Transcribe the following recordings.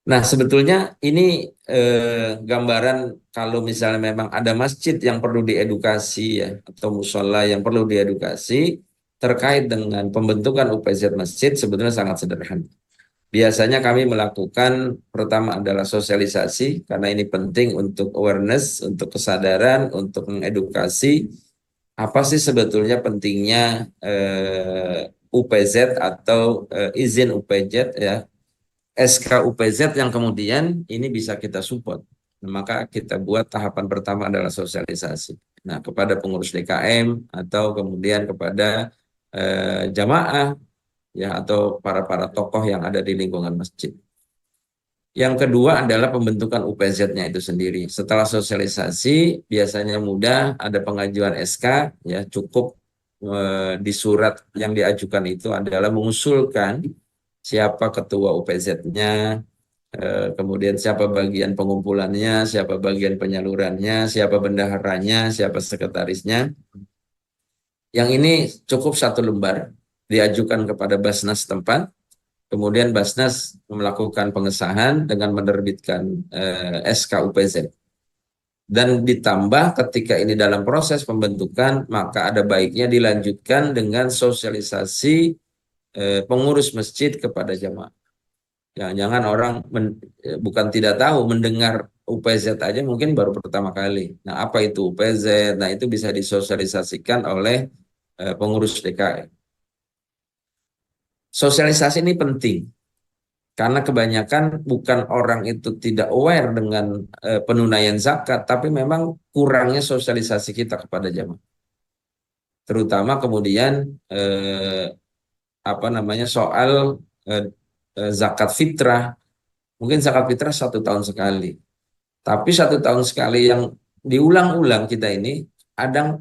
Nah, sebetulnya ini gambaran kalau misalnya memang ada masjid yang perlu diedukasi ya, atau musola yang perlu diedukasi terkait dengan pembentukan UPZ masjid sebetulnya sangat sederhana. Biasanya kami melakukan pertama adalah sosialisasi karena ini penting untuk awareness, untuk kesadaran, untuk mengedukasi apa sih sebetulnya pentingnya UPZ atau izin UPZ ya, SK UPZ yang kemudian ini bisa kita support. Nah, maka kita buat tahapan pertama adalah sosialisasi. Nah, kepada pengurus DKM atau kemudian kepada jamaah ya atau para tokoh yang ada di lingkungan masjid. Yang kedua adalah pembentukan UPZ-nya itu sendiri. Setelah sosialisasi, biasanya mudah ada pengajuan SK, ya cukup di surat yang diajukan itu adalah mengusulkan siapa ketua UPZ-nya, kemudian siapa bagian pengumpulannya, siapa bagian penyalurannya, siapa bendaharanya, siapa sekretarisnya. Yang ini cukup satu lembar diajukan kepada Basnas tempat. Kemudian Basnas melakukan pengesahan dengan menerbitkan SK UPZ. Dan ditambah ketika ini dalam proses pembentukan, maka ada baiknya dilanjutkan dengan sosialisasi pengurus masjid kepada jamaah. Jangan orang bukan tidak tahu, mendengar UPZ aja mungkin baru pertama kali. Nah, apa itu UPZ? Nah, itu bisa disosialisasikan oleh pengurus DKI. Sosialisasi ini penting. Karena kebanyakan bukan orang itu tidak aware dengan penunaian zakat, tapi memang kurangnya sosialisasi kita kepada jamaah. Terutama kemudian apa namanya soal eh, zakat fitrah. Mungkin zakat fitrah 1 tahun sekali, tapi 1 tahun sekali yang diulang-ulang kita ini,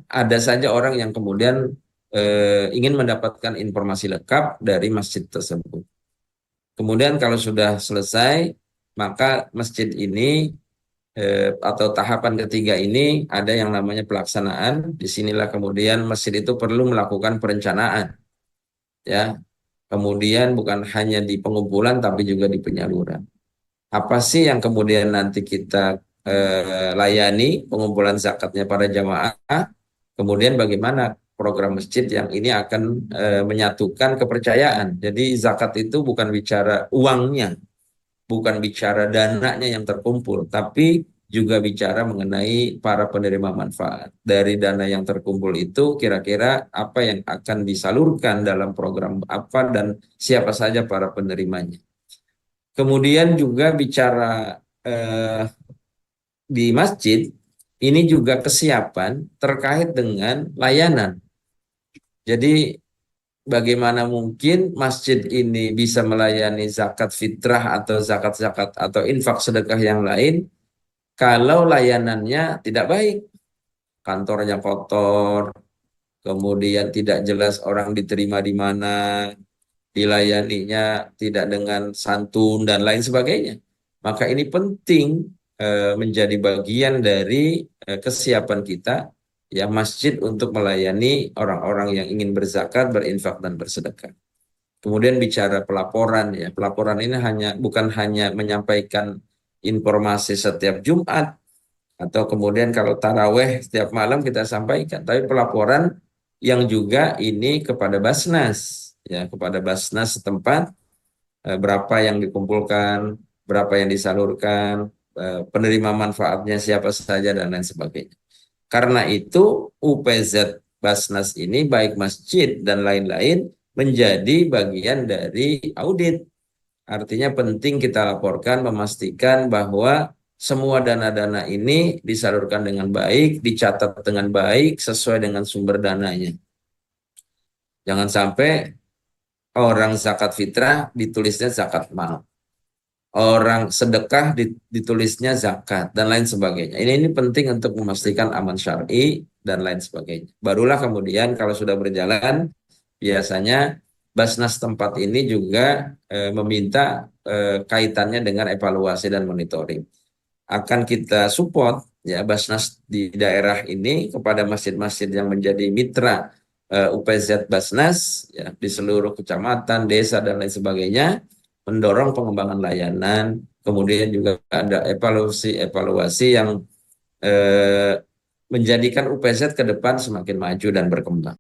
ada saja orang yang kemudian ingin mendapatkan informasi lengkap dari masjid tersebut. Kemudian kalau sudah selesai, maka masjid ini atau tahapan ketiga ini ada yang namanya pelaksanaan. Disinilah kemudian masjid itu perlu melakukan perencanaan, ya. Kemudian bukan hanya di pengumpulan tapi juga di penyaluran. Apa sih yang kemudian nanti kita layani pengumpulan zakatnya para jamaah? Kemudian bagaimana program masjid yang ini akan menyatukan kepercayaan. Jadi zakat itu bukan bicara uangnya, bukan bicara dananya yang terkumpul, tapi juga bicara mengenai para penerima manfaat. Dari dana yang terkumpul itu kira-kira apa yang akan disalurkan dalam program apa dan siapa saja para penerimanya. Kemudian juga bicara eh, di masjid, ini juga kesiapan terkait dengan layanan. Jadi bagaimana mungkin masjid ini bisa melayani zakat fitrah atau zakat-zakat atau infak sedekah yang lain kalau layanannya tidak baik, kantornya kotor, kemudian tidak jelas orang diterima di mana, dilayaninya tidak dengan santun dan lain sebagainya. Maka ini penting menjadi bagian dari kesiapan kita ya masjid untuk melayani orang-orang yang ingin berzakat, berinfak dan bersedekah. Kemudian bicara pelaporan ya, pelaporan ini bukan hanya menyampaikan informasi setiap Jumat atau kemudian kalau taraweh setiap malam kita sampaikan, tapi pelaporan yang juga ini kepada Basnas ya, kepada Basnas setempat, berapa yang dikumpulkan, berapa yang disalurkan, penerima manfaatnya siapa saja dan lain sebagainya. Karena itu UPZ Basnas ini baik masjid dan lain-lain menjadi bagian dari audit. Artinya penting kita laporkan, memastikan bahwa semua dana-dana ini disalurkan dengan baik, dicatat dengan baik, sesuai dengan sumber dananya. Jangan sampai orang zakat fitrah ditulisnya zakat mal. Orang sedekah ditulisnya zakat dan lain sebagainya. Ini penting untuk memastikan aman syar'i dan lain sebagainya. Barulah kemudian kalau sudah berjalan, biasanya Basnas tempat ini juga meminta kaitannya dengan evaluasi dan monitoring. Akan kita support ya Basnas di daerah ini kepada masjid-masjid yang menjadi mitra UPZ Basnas ya di seluruh kecamatan, desa dan lain sebagainya, mendorong pengembangan layanan, kemudian juga ada evaluasi-evaluasi yang menjadikan UPZ ke depan semakin maju dan berkembang.